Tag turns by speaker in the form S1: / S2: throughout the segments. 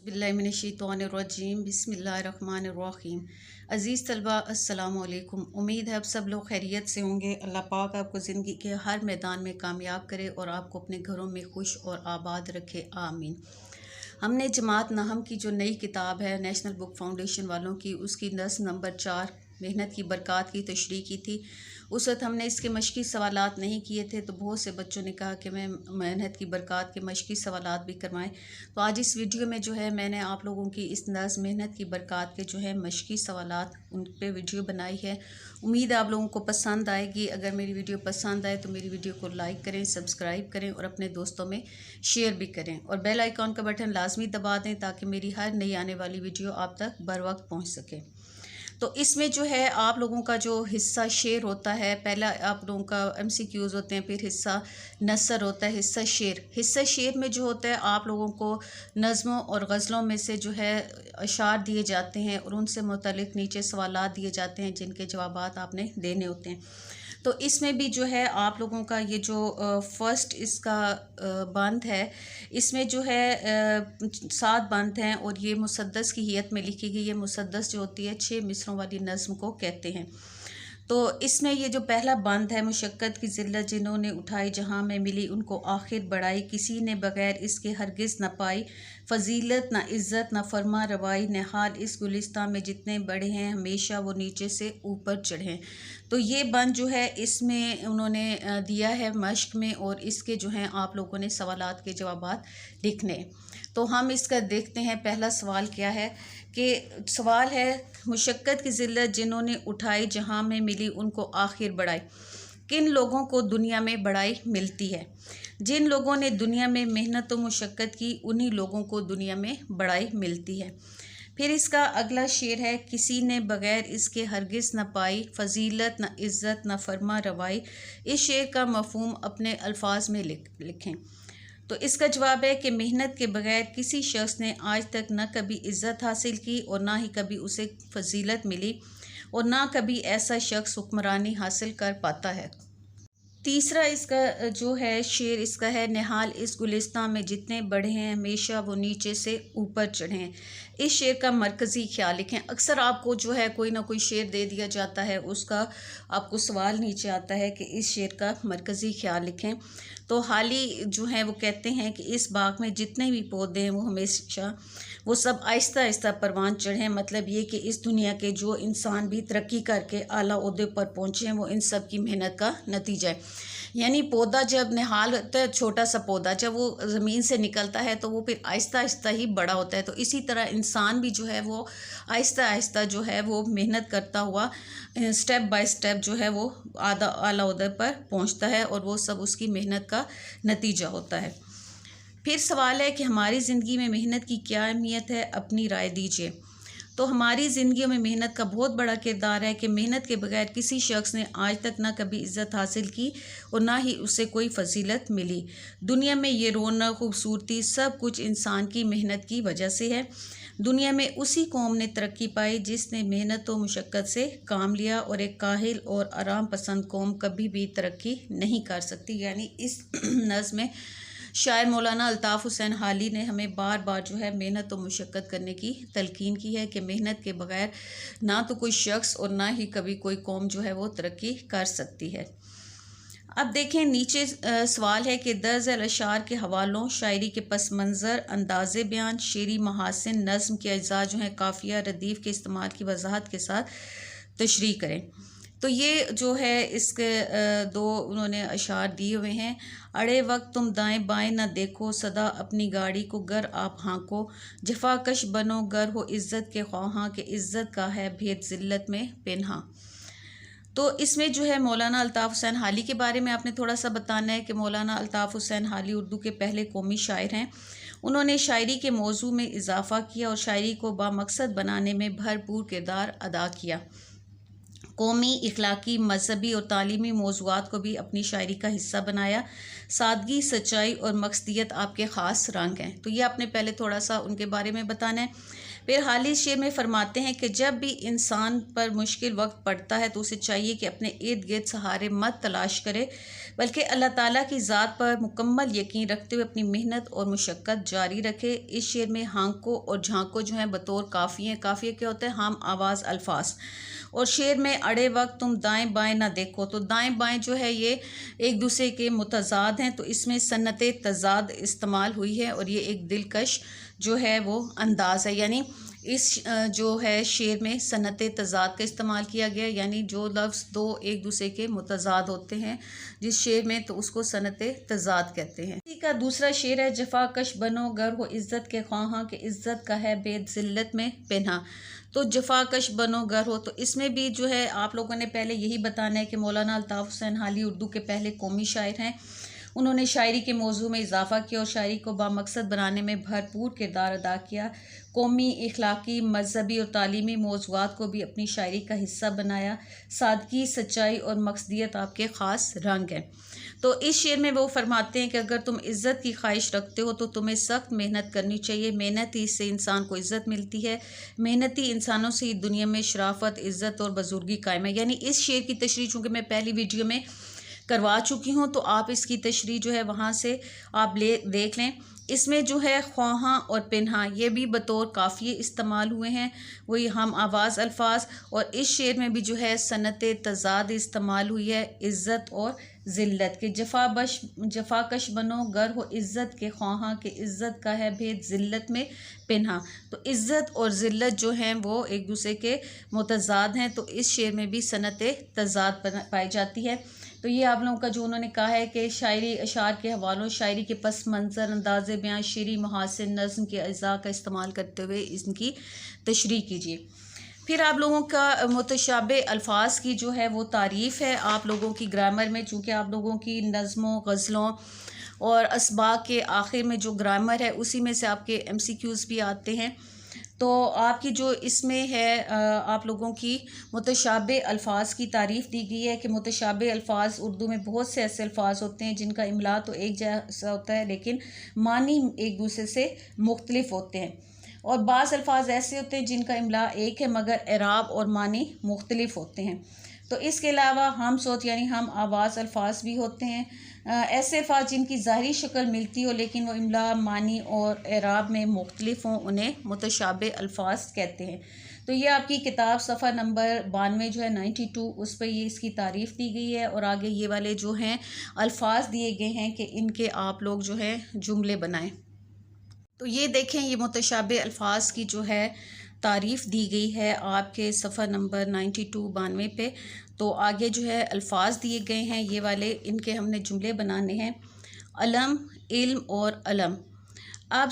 S1: बिस्मिल्लाहिर्रहमानिर्रहीम बिस्मिल्लाहिर्रहमानिर्रहीम। अज़ीज़ तलबा अस्सलाम वालेकुम। उम्मीद है आप सब लोग खैरियत से होंगे। अल्लाह पाक आपको ज़िंदगी के हर मैदान में कामयाब करे और आपको अपने घरों में खुश और आबाद रखे, आमीन। हमने जमात नहम की जो नई किताब है नेशनल बुक फाउंडेशन वालों की, उसकी दस नंबर 4 मेहनत की बरक़ात की तशरीह की थी। उस वक्त हमने इसके मशक़ी सवालात नहीं किए थे, तो बहुत से बच्चों ने कहा कि मैं मेहनत की बरक़ात के मशक़ी सवालात भी करवाएं। तो आज इस वीडियो में जो है मैंने आप लोगों की इस नज़्म मेहनत की बरक़ात के जो है मशक़ी सवालात उन पे वीडियो बनाई है। उम्मीद है आप लोगों को पसंद आएगी। अगर मेरी वीडियो पसंद आए तो मेरी वीडियो को लाइक करें, सब्सक्राइब करें और अपने दोस्तों में शेयर भी करें और बेल आइकॉन का बटन लाजमी दबा दें ताकि मेरी हर नई आने वाली वीडियो आप तक बर वक्त पहुँच सके। तो इसमें जो है आप लोगों का जो हिस्सा शेर होता है, पहला आप लोगों का MCQs होते हैं, फिर हिस्सा नसर होता है, हिस्सा शेर में जो होता है आप लोगों को नज़मों और गज़लों में से जो है अशार दिए जाते हैं और उनसे मुतल्लिक़ नीचे सवालात दिए जाते हैं जिनके जवाबात आपने देने होते हैं। तो इसमें भी जो है आप लोगों का ये जो फर्स्ट इसका बंद है, इसमें जो है 7 बंद हैं और ये मुसद्दस की हियत में लिखी गई है। मुसद्दस जो होती है 6 मिसरों वाली नज़्म को कहते हैं। तो इसमें ये जो पहला बंद है, मुशक्क़त की ज़िल्लत जिन्होंने उठाई जहाँ में मिली उनको आखिर बढ़ाई, किसी ने बग़ैर इसके हरगिज़ न पाई, फ़जीलत न इज़्ज़त न फरमा रवाई, निहाल इस गुलिस्तान में जितने बड़े हैं हमेशा वो नीचे से ऊपर चढ़ें। तो ये बंद जो है इसमें उन्होंने दिया है मश्क में और इसके जो हैं आप लोगों ने सवालात के जवाबात लिखने। तो हम इसका देखते हैं पहला सवाल क्या है। कि सवाल है मुशक्क़त की ज़िल्लत जिन्होंने उठाई जहाँ में मिली उनको आखिर बढ़ाई। किन लोगों को दुनिया में बड़ाई मिलती है? जिन लोगों ने दुनिया में मेहनत व मुशक्क़त की उन्हीं लोगों को दुनिया में बड़ाई मिलती है। फिर इसका अगला शेर है, किसी ने बग़ैर इसके हरगिज़ न पाई, फ़जीलत न इज़्ज़त न फरमा रवाई। इस शेर का मफ़हूम अपने अल्फाज में लिखें। तो इसका जवाब है कि मेहनत के बग़ैर किसी शख्स ने आज तक न कभी इज़्ज़त हासिल की और ना ही कभी उसे फ़जीलत मिली और ना कभी ऐसा शख्स हुक्मरानी हासिल कर पाता है। तीसरा इसका जो है शेर इसका है, निहाल इस गुलिस्तान में जितने बड़े हैं हमेशा वो नीचे से ऊपर चढ़ें। इस शेर का मरकज़ी ख्याल लिखें। अक्सर आपको जो है कोई ना कोई शेर दे दिया जाता है, उसका आपको सवाल नीचे आता है कि इस शेर का मरकज़ी ख्याल लिखें। तो हाली जो है वो कहते हैं कि इस बाग में जितने भी पौधे हैं वो हमेशा वो सब आहिस्ता आहिस्ता परवान चढ़ें। मतलब ये कि इस दुनिया के जो इंसान भी तरक्की करके आला ओहदे पर पहुँचे हैं वो इन सब की मेहनत का नतीजा है। यानी पौधा जब निहाल होता है, छोटा सा पौधा जब वो ज़मीन से निकलता है तो वो फिर आहिस्ता आहिस्ता ही बड़ा होता है। तो इसी तरह इंसान भी जो है वो आहिस्ता आहिस्ता जो है वो मेहनत करता हुआ स्टेप बाय स्टेप जो है वो आला ओहदे पर पहुंचता है और वो सब उसकी मेहनत का नतीजा होता है। फिर सवाल है कि हमारी ज़िंदगी में मेहनत की क्या अहमियत है, अपनी राय दीजिए। तो हमारी ज़िंदगी में मेहनत का बहुत बड़ा किरदार है कि मेहनत के बगैर किसी शख्स ने आज तक ना कभी इज़्ज़त हासिल की और ना ही उसे कोई फजीलत मिली। दुनिया में ये रौनक, खूबसूरती सब कुछ इंसान की मेहनत की वजह से है। दुनिया में उसी कौम ने तरक्की पाई जिसने मेहनत व मुशक्क़त से काम लिया और एक काहिल और आराम पसंद कौम कभी भी तरक्की नहीं कर सकती। यानी इस नज़्म में शायर मौलाना अल्ताफ़ हुसैन हाली ने हमें बार बार जो है मेहनत और मुशक्क़त करने की तलकीन की है कि मेहनत के बग़ैर ना तो कोई शख्स और ना ही कभी कोई कौम जो है वो तरक्की कर सकती है। अब देखें नीचे सवाल है कि दर्ज अशार के हवालों, शायरी के पस मंज़र, अंदाज़े बयान, शेरी महासिन, नज़्म के अज्जा जो हैं काफ़िया रदीफ़ के इस्तेमाल की वजाहत के साथ तशरीह करें। तो ये जो है इसके 2 उन्होंने अशार दिए हुए हैं। अड़े वक्त तुम दाएं बाएं न देखो, सदा अपनी गाड़ी को गर आप हाँको, जफाकश बनो गर हो इज़्ज़त के ख्वाहां के इज़्ज़त का है भेद ज़िल्लत में पिन्हा। तो इसमें जो है मौलाना अल्ताफ़ हुसैन हाली के बारे में आपने थोड़ा सा बताना है कि मौलाना अल्ताफ़ हुसैन हाली उर्दू के पहले कौमी शायर हैं। उन्होंने शायरी के मौजू में इजाफ़ा किया और शायरी को बामकसद बनाने में भरपूर किरदार अदा किया। कौमी, इखलाकी, मजहबी और तालीमी मौज़ूआत को भी अपनी शायरी का हिस्सा बनाया। सादगी, सच्चाई और मकसदियत आपके ख़ास रंग हैं। तो ये आपने पहले थोड़ा सा उनके बारे में बताना है। फिर हाली शेर में फरमाते हैं कि जब भी इंसान पर मुश्किल वक्त पड़ता है तो उसे चाहिए कि अपने इर्द गिर्द सहारे मत तलाश करे, बल्कि अल्लाह ताला की ज़ात पर मुकम्मल यकीन रखते हुए अपनी मेहनत और मुशक्क़त जारी रखे। इस शेर में हांको और झांको जो हैं बतौर काफ़िए, काफ़िए क्या होता है, हम आवाज़ अल्फाज। और शेर में अड़े वक्त तुम दाएं बाएं ना देखो, तो दाएं बाएं जो है ये एक दूसरे के मुतज़ाद हैं, तो इसमें सन्नत तज़ाद इस्तेमाल हुई है और ये एक दिलकश जो है वो अंदाज़ है। यानी इस जो है शेर में सन्नत तज़ाद का इस्तेमाल किया गया, यानी जो लफ्ज़ दो एक दूसरे के मुतज़ाद होते हैं जिस शेर में, तो उसको सन्नत तज़ाद कहते हैं। इसी का दूसरा शेर है, जफाकश बनो गर हो इज़्ज़त के ख्वाहां के इज़्ज़त का है बेद ज़िल्लत में पहना। तो जफाकश बनो गर हो, तो इसमें भी जो है आप लोगों ने पहले यही बताना है कि मौलाना अल्ताफ़ हुसैन हाली उर्दू के पहले कौमी शायर हैं। उन्होंने शायरी के मौजू में इजाफ़ा किया और शायरी को बामकसद बनाने में भरपूर किरदार अदा किया। कौमी, इखलाकी, मजहबी और तालीमी मौज़ूआत को भी अपनी शायरी का हिस्सा बनाया। सादगी, सच्चाई और मकसदियत आपके ख़ास रंग हैं। तो इस शेर में वो फरमाते हैं कि अगर तुम इज़्ज़त की ख्वाहिश रखते हो तो तुम्हें सख्त मेहनत करनी चाहिए। मेहनत ही से इंसान को इज़्ज़त मिलती है। मेहनती इंसानों से ही दुनिया में शराफत, इज़्ज़त और बुजुर्गी कायम है। यानी इस शेर की तशरीह चूँकि मैं पहली वीडियो में करवा चुकी हूँ, तो आप इसकी तशरीह जो है वहाँ से आप देख लें। इसमें जो है ख्वाहां और पिन्हा ये भी बतौर काफ़िए इस्तेमाल हुए हैं, वही हम आवाज़ अल्फाज। और इस शेर में भी जो है सन्नत तज़ाद इस्तेमाल हुई है, इज़्ज़त और ज़िल्लत के। जफाकश बनो गर हो इज़्ज़त के ख्वाहां के इज़्ज़त का है भेद ज़िल्लत में पिन्हा। तो इज़्ज़त और ज़िल्लत जो हैं वो एक दूसरे के मुतज़ाद हैं, तो इस शेर में भी सन्नत तज़ाद पाई जाती है। तो ये आप लोगों का जो उन्होंने कहा है कि शायरी अशार के हवालों, शायरी के पस मंज़र, अंदाज़े बयां, शेरी महासिन, नज़्म के अज़ा का इस्तेमाल करते हुए इनकी तशरीह कीजिए। फिर आप लोगों का मुतशाबे अल्फाज की जो है वो तारीफ़ है आप लोगों की ग्रामर में, चूँकि आप लोगों की नज़्मों, गज़लों और असबाक के आखिर में जो ग्रामर है उसी में से आपके MCQs भी आते हैं। तो आपकी जो इसमें है आप लोगों की मुतशाबे अल्फाज की तारीफ़ दी गई है कि मुतशाबे अल्फाज उर्दू में बहुत से ऐसे अल्फाज होते हैं जिनका इमला तो एक जैसा होता है लेकिन मानी एक दूसरे से मुख्तलिफ होते हैं, और बाज़ अल्फाज ऐसे होते हैं जिनका इमला एक है मगर एराब और मानी मुख्तलिफ होते हैं। तो इसके अलावा हम सोच यानी हम आवाज़ अल्फाज भी होते हैं, ऐसे अल्फाज जिनकी ज़ाहिरी शक्ल मिलती हो लेकिन वो इमला, मानी और एराब में मुख्तलिफ हों, उन्हें मुतशाबे अल्फाज कहते हैं। तो ये आपकी किताब सफ़ा नंबर 92 जो है 92, उस पर ये इसकी तारीफ़ दी गई है और आगे ये वाले जो हैं अल्फाज दिए गए हैं कि इनके आप लोग जो है जुमले बनाएं। तो ये देखें, ये मुतशाबे अल्फाज की जो है तारीफ़ दी गई है आपके सफ़ा नंबर 92 पे। तो आगे जो है अल्फाज दिए गए हैं ये वाले, इनके हमने जुमले बनाने हैं। अलम, इल्म और अलम। अब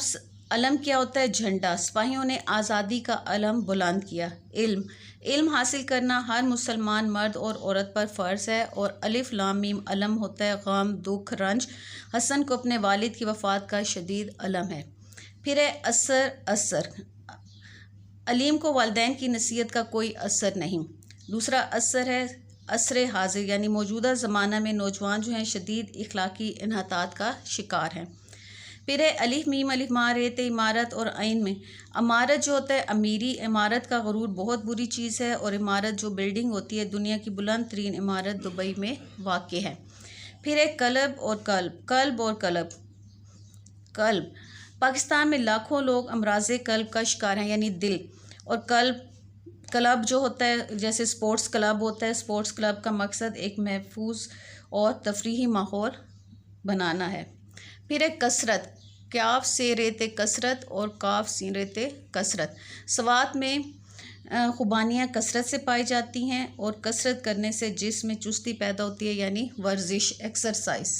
S1: अलम क्या होता है? झंडा। सिपाहियों ने आज़ादी का अलम बुलंद किया। इल्म, इल्म हासिल करना हर मुसलमान मर्द और औरत पर फ़र्ज़ है। और अलिफ लाम मीम अलम होता है गम, दुख, रंज। हसन को अपने वालिद की वफ़ात का शदीद अलम है। फिर है असर, असर। अलीम को वालिदैन की नसीहत का कोई असर नहीं। दूसरा असर है असर हाजिर, यानी मौजूदा ज़माना में नौजवान जो हैं शदीद इखलाकी इन्हतात का शिकार हैं। फिर है अलिफ मीम अलिफ माँ रेत इमारत और आइन में। इमारत जो होता है अमीरी, इमारत का गरूर बहुत बुरी चीज़ है, और इमारत जो बिल्डिंग होती है दुनिया की बुलंद तरीन इमारत दुबई में वाक़ है। फिर है कल्ब और कल्ब, कल्ब और कल्ब। कल्ब, पाकिस्तान में लाखों लोग अमराज़े कल्ब का शिकार हैं, यानी दिल। और क्लब जो होता है जैसे स्पोर्ट्स क्लब होता है, स्पोर्ट्स क्लब का मकसद एक महफूज और तफरीही माहौल बनाना है। फिर एक कसरत, काफ से रेते कसरत और काफ सी रेते कसरत। सवात में खुबानियाँ कसरत से पाई जाती हैं और कसरत करने से जिस्म में चुस्ती पैदा होती है, यानी वर्जिश, एक्सरसाइज।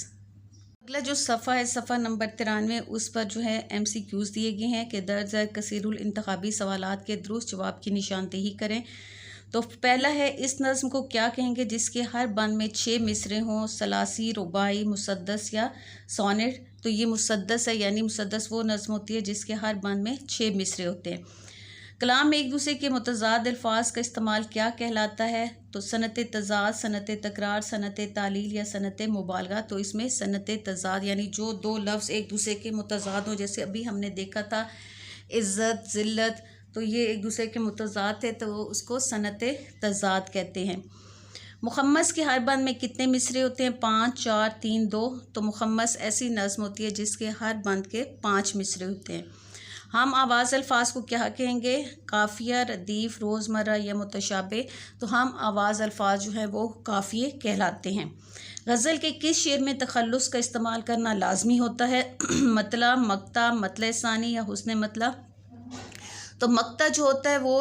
S1: अगला जो सफ़ा है सफ़ा नंबर 93, उस पर जो है MCQs दिए गए हैं कि दर्ज कसीरुल इंतखाबी सवालात के दुरुस्त जवाब की निशानदेही करें। तो पहला है, इस नज़्म को क्या कहेंगे जिसके हर बंद में 6 मिसरे हों? सलासी, रुबाई, मुसद्दस या सोनेट। तो ये मुसद्दस है, यानी मुसद्दस वो नज़्म होती है जिसके हर बंद में 6 मिसरे होते हैं। कलाम में एक दूसरे के मुतज़ाद अल्फाज का इस्तेमाल क्या कहलाता है? तो सनत तज़ाद, सनत तकरार, सनत तालील या सनत मुबालगा। तो इसमें सनत तज़ाद यानी जो दो लफ्ज़ एक दूसरे के मुतज़ाद हो, जैसे अभी हमने देखा था इज़्ज़त, ज़िल्लत, तो ये एक दूसरे के मुतज़ाद थे, तो उसको सनत तज़ाद कहते हैं। मुखम्मस के हर बंद में कितने मिसरे होते हैं? 5, 4, 3, 2। तो मुखम्मस ऐसी नज़्म होती है जिसके हर बंद के 5 मिसरे होते हैं। हम आवाज़ अल्फाज को क्या कहेंगे? काफ़िया, रदीफ़, रोज़मर्रा या मुतशाबे। तो हम आवाज़ अल्फाज जो है वो काफ़िये कहलाते हैं। गज़ल के किस शेर में तखल्लुस का इस्तेमाल करना लाजमी होता है? मतला, मक्ता, मतले सानी या हुस्न मतला। तो मक्ता जो होता है वो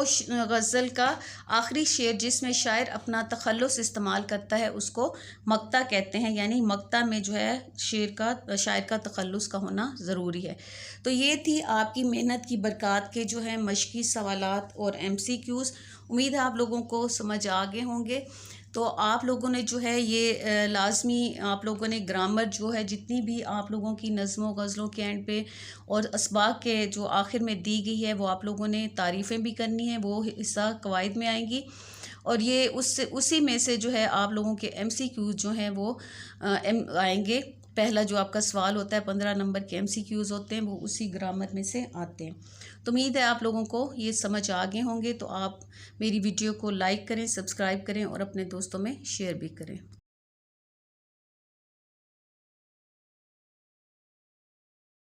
S1: गज़ल का आखिरी शेर जिसमें शायर अपना तखल्लुस इस्तेमाल करता है उसको मक्ता कहते हैं। यानी मक्ता में जो है शायर का तखल्लुस का होना ज़रूरी है। तो ये थी आपकी मेहनत की बरक़ात के जो है मशक़ी सवालात और MCQs। उम्मीद है आप लोगों को समझ आ गए होंगे। तो आप लोगों ने जो है ये लाज़मी आप लोगों ने ग्रामर जो है जितनी भी आप लोगों की नज़्मों गज़लों के एंड पे और असबाक के जो आखिर में दी गई है वो आप लोगों ने तारीफ़ें भी करनी है, वो हिस्सा कवायद में आएंगी। और ये उसी में से जो है आप लोगों के MCQs जो हैं वो आएंगे। पहला जो आपका सवाल होता है 15 नंबर के MCQs होते हैं वो उसी ग्रामर में से आते हैं। तो उम्मीद है आप लोगों को ये समझ आ गए होंगे। तो आप मेरी वीडियो को लाइक करें, सब्सक्राइब करें और अपने दोस्तों में शेयर भी करें।